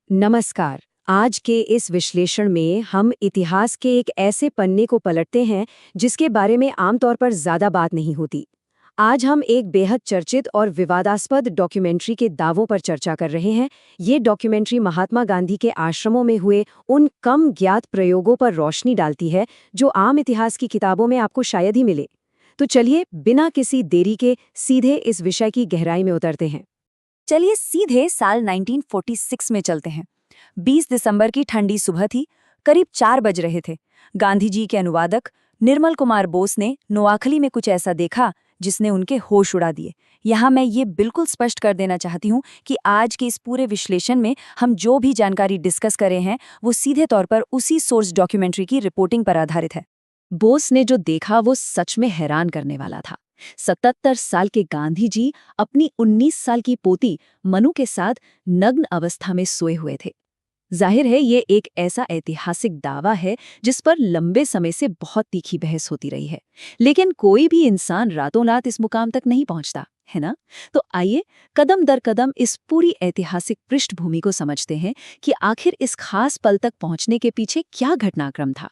नमस्कार। आज के इस विश्लेषण में हम इतिहास के एक ऐसे पन्ने को पलटते हैं जिसके बारे में आमतौर पर ज्यादा बात नहीं होती। आज हम एक बेहद चर्चित और विवादास्पद डॉक्यूमेंट्री के दावों पर चर्चा कर रहे हैं। ये डॉक्यूमेंट्री महात्मा गांधी के आश्रमों में हुए उन कम ज्ञात प्रयोगों पर रोशनी डालती है जो आम इतिहास की किताबों में आपको शायद ही मिले। तो चलिए बिना किसी देरी के सीधे इस विषय की गहराई में उतरते हैं। चलिए सीधे साल 1946 में चलते हैं। 20 दिसंबर की ठंडी सुबह थी, करीब 4 बज रहे थे। गांधी जी के अनुवादक निर्मल कुमार बोस ने नोआखली में कुछ ऐसा देखा जिसने उनके होश उड़ा दिए। यहाँ मैं ये बिल्कुल स्पष्ट कर देना चाहती हूँ कि आज के इस पूरे विश्लेषण में हम जो भी जानकारी डिस्कस करे हैं वो सीधे तौर पर उसी सोर्स डॉक्यूमेंट्री की रिपोर्टिंग पर आधारित है। बोस ने जो देखा वो सच में हैरान करने वाला था। 77 साल के गांधी जी अपनी 19 साल की पोती मनु के साथ नग्न अवस्था में सोए हुए थे। जाहिर है ये एक ऐसा ऐतिहासिक दावा है जिस पर लंबे समय से बहुत तीखी बहस होती रही है, लेकिन कोई भी इंसान रातों रात इस मुकाम तक नहीं पहुंचता, है ना? तो आइए कदम दर कदम इस पूरी ऐतिहासिक पृष्ठभूमि को समझते हैं कि आखिर इस खास पल तक पहुंचने के पीछे क्या घटनाक्रम था।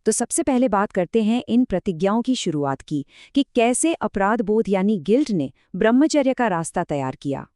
तो सबसे पहले बात करते हैं इन प्रतिज्ञाओं की शुरुआत की कि कैसे अपराध बोध यानी गिल्ट ने ब्रह्मचर्य का रास्ता तैयार किया।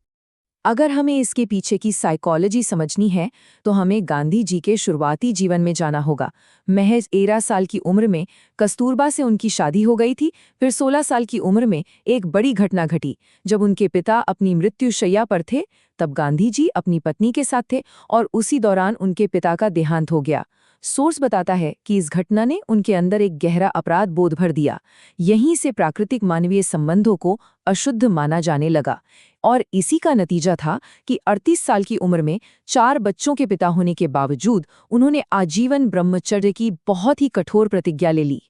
अगर हमें इसके पीछे की साइकोलॉजी समझनी है तो हमें गांधी जी के शुरुआती जीवन में जाना होगा। महज 13 साल की उम्र में कस्तूरबा से उनकी शादी हो गई थी। फिर 16 साल की उम्र में एक बड़ी घटना घटी। जब उनके पिता अपनी मृत्युशैया पर थे तब गांधी जी अपनी पत्नी के साथ थे और उसी दौरान उनके पिता का देहांत हो गया। सोर्स बताता है कि इस घटना ने उनके अंदर एक गहरा अपराध बोध भर दिया। यहीं से प्राकृतिक मानवीय संबंधों को अशुद्ध माना जाने लगा और इसी का नतीजा था कि 38 साल की उम्र में 4 बच्चों के पिता होने के बावजूद उन्होंने आजीवन ब्रह्मचर्य की बहुत ही कठोर प्रतिज्ञा ले ली।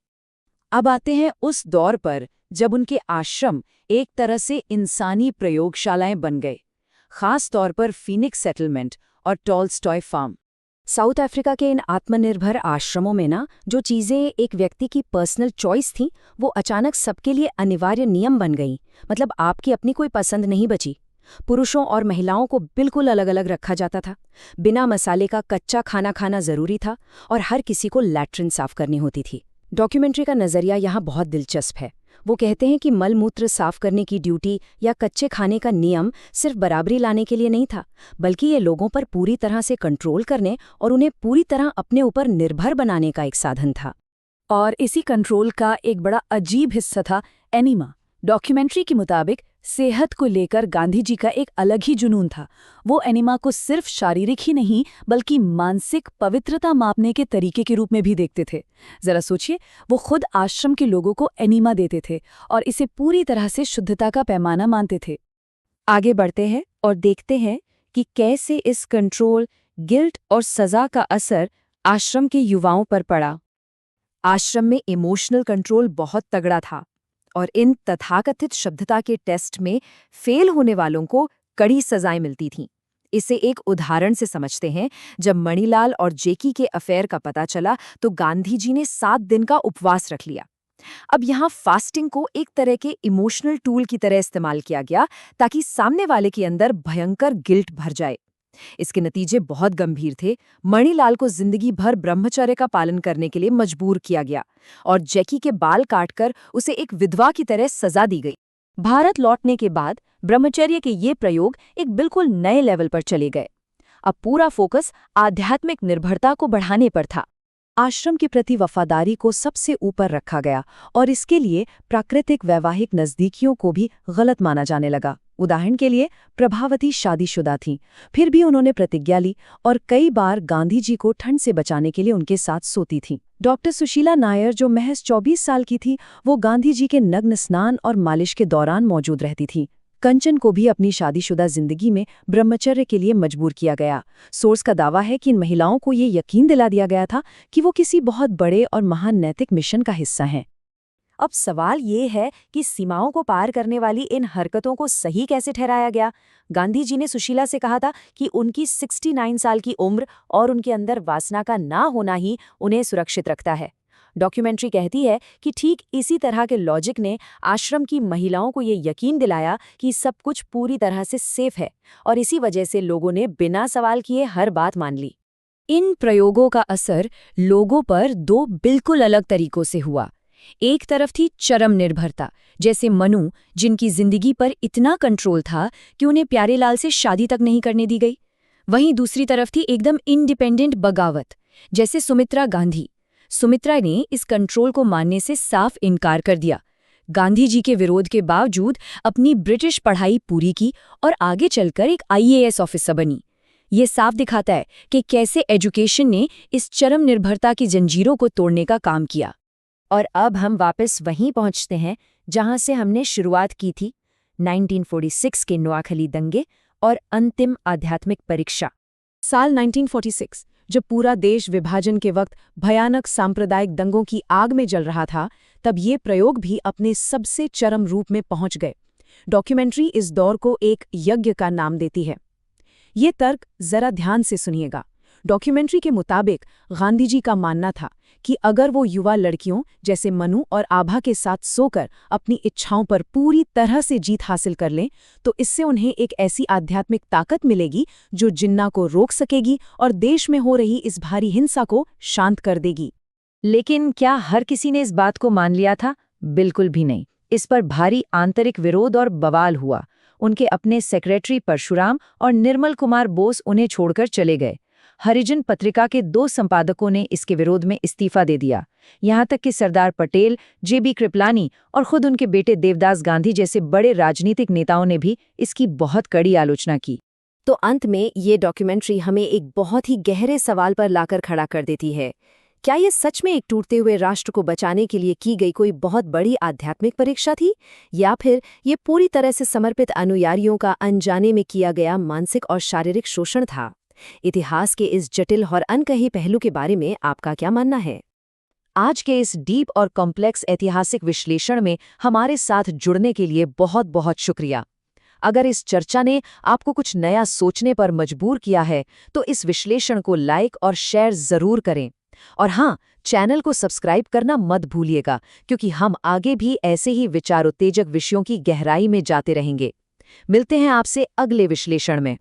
अब आते हैं उस दौर पर जब उनके आश्रम एक तरह से इंसानी प्रयोगशालाएं बन गए, खास तौर पर फीनिक्स सेटलमेंट और टॉल्स्टॉय फार्म। साउथ अफ्रीका के इन आत्मनिर्भर आश्रमों में ना जो चीज़ें एक व्यक्ति की पर्सनल चॉइस थी वो अचानक सबके लिए अनिवार्य नियम बन गई। मतलब आपकी अपनी कोई पसंद नहीं बची। पुरुषों और महिलाओं को बिल्कुल अलग अलग रखा जाता था। बिना मसाले का कच्चा खाना खाना जरूरी था और हर किसी को लैट्रिन साफ करनी होती थी। डॉक्यूमेंट्री का नज़रिया यहाँ बहुत दिलचस्प है। वो कहते हैं कि मलमूत्र साफ करने की ड्यूटी या कच्चे खाने का नियम सिर्फ बराबरी लाने के लिए नहीं था, बल्कि ये लोगों पर पूरी तरह से कंट्रोल करने और उन्हें पूरी तरह अपने ऊपर निर्भर बनाने का एक साधन था। और इसी कंट्रोल का एक बड़ा अजीब हिस्सा था एनीमा। डॉक्यूमेंट्री के मुताबिक सेहत को लेकर गांधी जी का एक अलग ही जुनून था। वो एनीमा को सिर्फ शारीरिक ही नहीं बल्कि मानसिक पवित्रता मापने के तरीके के रूप में भी देखते थे। जरा सोचिए, वो खुद आश्रम के लोगों को एनीमा देते थे और इसे पूरी तरह से शुद्धता का पैमाना मानते थे। आगे बढ़ते हैं और देखते हैं कि कैसे इस कंट्रोल, गिल्ट और सजा का असर आश्रम के युवाओं पर पड़ा। आश्रम में इमोशनल कंट्रोल बहुत तगड़ा था और इन तथाकथित शुद्धता के टेस्ट में फेल होने वालों को कड़ी सजाएं मिलती थीं। इसे एक उदाहरण से समझते हैं। जब मणिलाल और जेकी के अफेयर का पता चला तो गांधी जी ने 7 दिन का उपवास रख लिया। अब यहाँ फास्टिंग को एक तरह के इमोशनल टूल की तरह इस्तेमाल किया गया ताकि सामने वाले के अंदर भयंकर गिल्ट भर जाए। इसके नतीजे बहुत गंभीर थे। मणिलाल को जिंदगी भर ब्रह्मचर्य का पालन करने के लिए मजबूर किया गया और जैकी के बाल काटकर उसे एक विधवा की तरह सजा दी गई। भारत लौटने के बाद ब्रह्मचर्य के ये प्रयोग एक बिल्कुल नए लेवल पर चले गए। अब पूरा फोकस आध्यात्मिक निर्भरता को बढ़ाने पर था। आश्रम के प्रति वफादारी को सबसे ऊपर रखा गया और इसके लिए प्राकृतिक वैवाहिक नज़दीकियों को भी गलत माना जाने लगा। उदाहरण के लिए प्रभावती शादीशुदा थीं, फिर भी उन्होंने प्रतिज्ञा ली और कई बार गांधी जी को ठंड से बचाने के लिए उनके साथ सोती थीं। डॉक्टर सुशीला नायर जो महज 24 साल की थी, वो गांधी जी के नग्न स्नान और मालिश के दौरान मौजूद रहती थी। कंचन को भी अपनी शादीशुदा जिंदगी में ब्रह्मचर्य के लिए मजबूर किया गया। सोर्स का दावा है कि इन महिलाओं को ये यकीन दिला दिया गया था कि वो किसी बहुत बड़े और महान नैतिक मिशन का हिस्सा हैं। अब सवाल ये है कि सीमाओं को पार करने वाली इन हरकतों को सही कैसे ठहराया गया। गांधी जी ने सुशीला से कहा था कि उनकी 69 साल की उम्र और उनके अंदर वासना का ना होना ही उन्हें सुरक्षित रखता है। डॉक्यूमेंट्री कहती है कि ठीक इसी तरह के लॉजिक ने आश्रम की महिलाओं को ये यकीन दिलाया कि सब कुछ पूरी तरह से सेफ है, और इसी वजह से लोगों ने बिना सवाल किए हर बात मान ली। इन प्रयोगों का असर लोगों पर दो बिल्कुल अलग तरीकों से हुआ। एक तरफ थी चरम निर्भरता, जैसे मनु, जिनकी जिंदगी पर इतना कंट्रोल था कि उन्हें प्यारेलाल से शादी तक नहीं करने दी गई। वहीं दूसरी तरफ थी एकदम इंडिपेंडेंट बगावत, जैसे सुमित्रा गांधी। सुमित्रा ने इस कंट्रोल को मानने से साफ इनकार कर दिया। गांधी जी के विरोध के बावजूद अपनी ब्रिटिश पढ़ाई पूरी की और आगे चलकर एक IAS ऑफिसर बनी। ये साफ दिखाता है कि कैसे एजुकेशन ने इस चरम निर्भरता की जंजीरों को तोड़ने का काम किया। और अब हम वापस वहीं पहुंचते हैं जहां से हमने शुरुआत की थी, 1946 के नोआखली दंगे और अंतिम आध्यात्मिक परीक्षा। साल 1946, जब पूरा देश विभाजन के वक्त भयानक सांप्रदायिक दंगों की आग में जल रहा था, तब ये प्रयोग भी अपने सबसे चरम रूप में पहुंच गए। डॉक्यूमेंट्री इस दौर को एक यज्ञ का नाम देती है। ये तर्क जरा ध्यान से सुनिएगा। डॉक्यूमेंट्री के मुताबिक गांधी जी का मानना था कि अगर वो युवा लड़कियों जैसे मनु और आभा के साथ सोकर अपनी इच्छाओं पर पूरी तरह से जीत हासिल कर लें, तो इससे उन्हें एक ऐसी आध्यात्मिक ताकत मिलेगी जो जिन्ना को रोक सकेगी और देश में हो रही इस भारी हिंसा को शांत कर देगी। लेकिन क्या हर किसी ने इस बात को मान लिया था? बिल्कुल भी नहीं। इस पर भारी आंतरिक विरोध और बवाल हुआ। उनके अपने सेक्रेटरी परशुराम और निर्मल कुमार बोस उन्हें छोड़कर चले गए। हरिजन पत्रिका के 2 संपादकों ने इसके विरोध में इस्तीफा दे दिया। यहाँ तक कि सरदार पटेल, JB कृपलानी और खुद उनके बेटे देवदास गांधी जैसे बड़े राजनीतिक नेताओं ने भी इसकी बहुत कड़ी आलोचना की। तो अंत में ये डॉक्यूमेंट्री हमें एक बहुत ही गहरे सवाल पर लाकर खड़ा कर देती है। क्या ये सच में एक टूटते हुए राष्ट्र को बचाने के लिए की गई कोई बहुत बड़ी आध्यात्मिक परीक्षा थी, या फिर ये पूरी तरह से समर्पित अनुयायियों का अनजाने में किया गया मानसिक और शारीरिक शोषण था? इतिहास के इस जटिल और अनकही पहलू के बारे में आपका क्या मानना है? आज के इस डीप और कॉम्प्लेक्स ऐतिहासिक विश्लेषण में हमारे साथ जुड़ने के लिए बहुत बहुत शुक्रिया। अगर इस चर्चा ने आपको कुछ नया सोचने पर मजबूर किया है, तो इस विश्लेषण को लाइक और शेयर जरूर करें। और हाँ, चैनल को सब्सक्राइब करना मत भूलिएगा, क्योंकि हम आगे भी ऐसे ही विचारोत्तेजक विषयों की गहराई में जाते रहेंगे। मिलते हैं आपसे अगले विश्लेषण में।